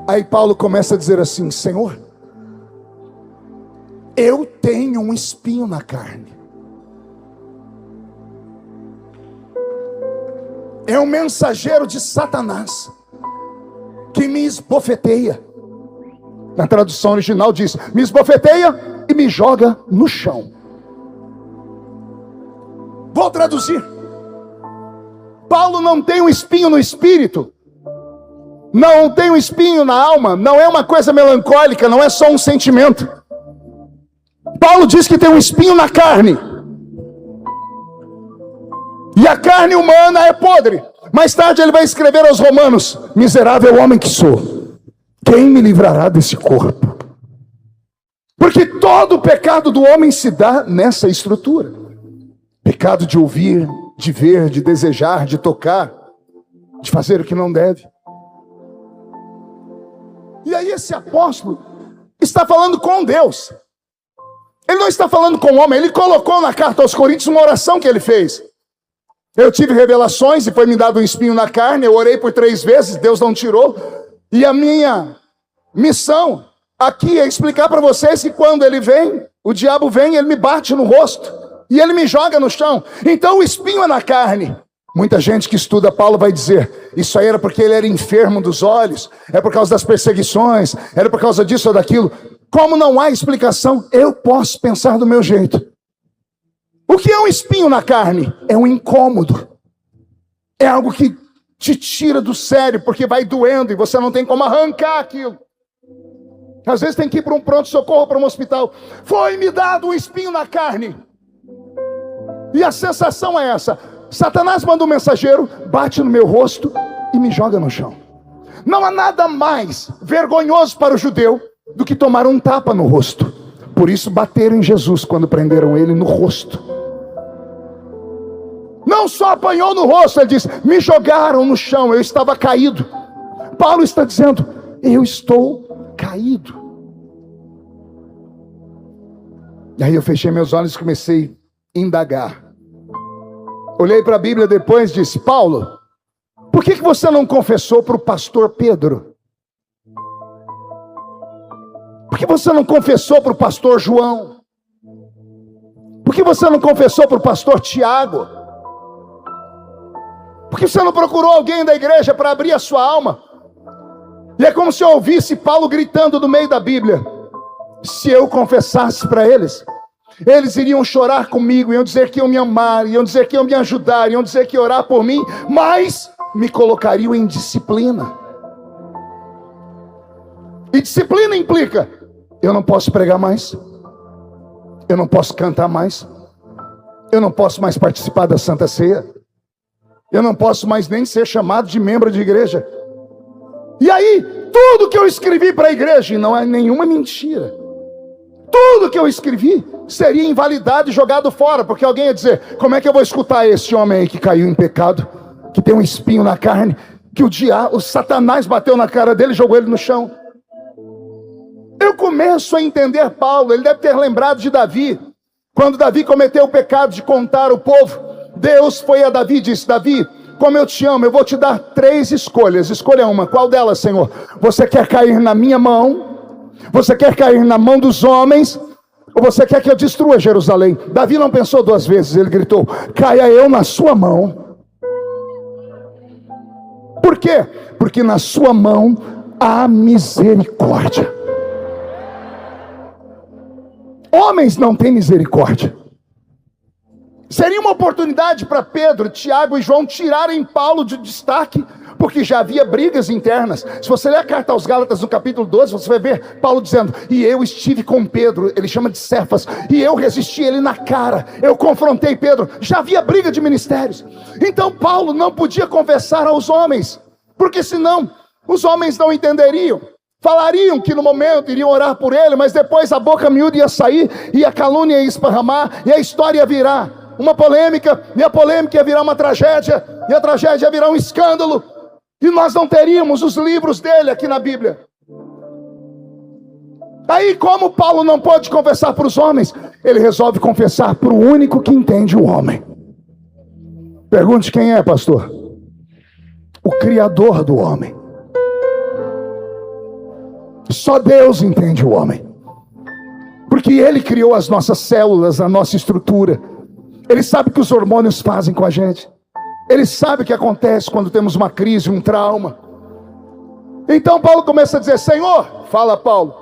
Aí Paulo começa a dizer assim: Senhor, eu tenho um espinho na carne. É um mensageiro de Satanás que me esbofeteia. Na tradução original diz: me esbofeteia e me joga no chão. Vou traduzir. Paulo não tem um espinho no espírito, não tem um espinho na alma, não é uma coisa melancólica, não é só um sentimento. Paulo diz que tem um espinho na carne. E a carne humana é podre. Mais tarde ele vai escrever aos Romanos: miserável homem que sou, quem me livrará desse corpo? Porque todo o pecado do homem se dá nessa estrutura. Pecado de ouvir, de ver, de desejar, de tocar, de fazer o que não deve. E aí esse apóstolo está falando com Deus. Ele não está falando com o homem. Ele colocou na carta aos Coríntios uma oração que ele fez. Eu tive revelações e foi me dado um espinho na carne. Eu orei por 3 vezes, Deus não tirou. E a minha missão aqui é explicar para vocês que quando ele vem, o diabo vem, ele me bate no rosto e ele me joga no chão. Então o espinho é na carne. Muita gente que estuda Paulo vai dizer: isso aí era porque ele era enfermo dos olhos, é por causa das perseguições, era por causa disso ou daquilo. Como não há explicação, eu posso pensar do meu jeito. O que é um espinho na carne? É um incômodo. É algo que te tira do sério, porque vai doendo e você não tem como arrancar aquilo. Às vezes tem que ir para um pronto-socorro, para um hospital. Foi-me dado um espinho na carne. E a sensação é essa: Satanás manda um mensageiro, bate no meu rosto e me joga no chão. Não há nada mais vergonhoso para o judeu do que tomar um tapa no rosto. Por isso bateram em Jesus quando prenderam ele no rosto. Não só apanhou no rosto, ele diz: me jogaram no chão, eu estava caído. Paulo está dizendo: eu estou caído. E aí eu fechei meus olhos e comecei a indagar. Olhei para a Bíblia depois e disse: Paulo, por que você não confessou para o pastor Pedro? Por que você não confessou para o pastor João? Por que você não confessou para o pastor Tiago? Por que você não procurou alguém da igreja para abrir a sua alma? E é como se eu ouvisse Paulo gritando do meio da Bíblia: se eu confessasse para eles, eles iriam chorar comigo, iam dizer que iam me amar, iam dizer que iam me ajudar, iam dizer que iam orar por mim, mas me colocariam em disciplina. E disciplina implica: eu não posso pregar mais, eu não posso cantar mais, eu não posso mais participar da Santa Ceia, eu não posso mais nem ser chamado de membro de igreja. E aí, tudo que eu escrevi para a igreja, e não é nenhuma mentira, tudo que eu escrevi seria invalidado e jogado fora, porque alguém ia dizer: como é que eu vou escutar esse homem aí que caiu em pecado, que tem um espinho na carne, que o Satanás bateu na cara dele e jogou ele no chão? Eu começo a entender Paulo. Ele deve ter lembrado de Davi, quando Davi cometeu o pecado de contar o povo. Deus foi a Davi e disse: Davi, como eu te amo, eu vou te dar 3 escolhas. Escolha uma. Qual delas, Senhor? Você quer cair na minha mão? Você quer cair na mão dos homens? Ou você quer que eu destrua Jerusalém? Davi não pensou 2 vezes. Ele gritou: caia eu na sua mão. Por quê? Porque na sua mão há misericórdia. Homens não têm misericórdia. Seria uma oportunidade para Pedro, Tiago e João tirarem Paulo de destaque, porque já havia brigas internas. Se você ler a carta aos Gálatas no capítulo 12, você vai ver Paulo dizendo: e eu estive com Pedro, ele chama de Cefas, e eu resisti ele na cara, eu confrontei Pedro. Já havia briga de ministérios. Então Paulo não podia confessar aos homens, porque senão os homens não entenderiam. Falariam que no momento iriam orar por ele, mas depois a boca miúda ia sair, e a calúnia ia esparramar, e a história ia virar uma polêmica, e a polêmica ia virar uma tragédia, e a tragédia ia virar um escândalo, e nós não teríamos os livros dele aqui na Bíblia. Aí, como Paulo não pode confessar para os homens, ele resolve confessar para o único que entende o homem. Pergunte: quem é, pastor? O Criador do homem. Só Deus entende o homem. Porque Ele criou as nossas células, a nossa estrutura. Ele sabe o que os hormônios fazem com a gente. Ele sabe o que acontece quando temos uma crise, um trauma. Então Paulo começa a dizer: Senhor, fala Paulo,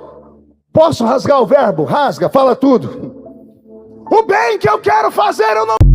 posso rasgar o verbo? Rasga, fala tudo. O bem que eu quero fazer eu não